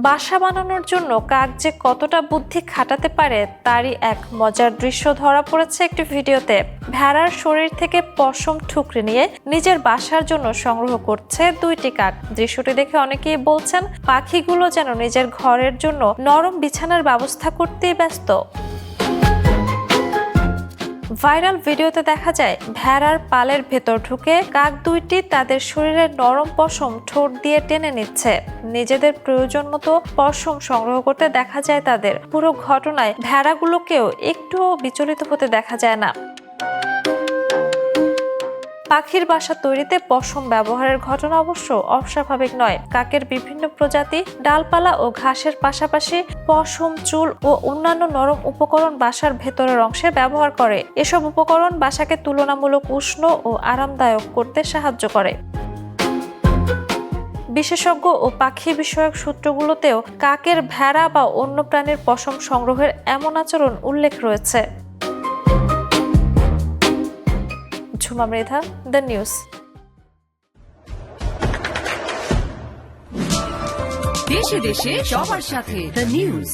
বাসা বানানোর জন্য কাক যে কতটা বুদ্ধি খাটাতে পারে তারই এক মজার দৃশ্য ধরা পড়েছে একটি ভিডিওতে। ভেড়ার শরীর থেকে পশম ঠুকরে নিয়ে নিজের বাসার জন্য সংগ্রহ করছে দুইটি কাক। দৃশ্যটি দেখে অনেকেই বলছেন পাখিগুলো যেন নিজের ঘরের জন্য নরম বিছানার ব্যবস্থা করতেই ব্যস্ত। ভাইরাল ভিডিওতে দেখা যায় ভেড়ার পালের ভেতর ঢুকে কাক দুইটি তাদের শরীরের নরম পশম ঠোঁট দিয়ে টেনে নিচ্ছে। নিজেদের প্রয়োজন মতো পশম সংগ্রহ করতে দেখা যায় তাদের। পুরো ঘটনায় ভেড়াগুলোকেও একটুও বিচলিত হতে দেখা যায় না। পাখির বাসা তৈরিতে পশম ব্যবহারের ঘটনা অবশ্য অস্বাভাবিক নয়। কাকের বিভিন্ন প্রজাতি ডালপালা ও ঘাসের পাশাপাশি পশম, চুল ও অন্যান্য নরম উপকরণ বাসার ভেতরের অংশে ব্যবহার করে। এসব উপকরণ বাসাকে তুলনামূলক উষ্ণ ও আরামদায়ক করতে সাহায্য করে। বিশেষজ্ঞ ও পাখি বিষয়ক সূত্রগুলোতেও কাকের, ভেড়া বা অন্য প্রাণীর পশম সংগ্রহের এমন আচরণ উল্লেখ রয়েছে। Jhuma Mridha, the news. দেশে দেশে সবার সাথে, দ্য নিউজ।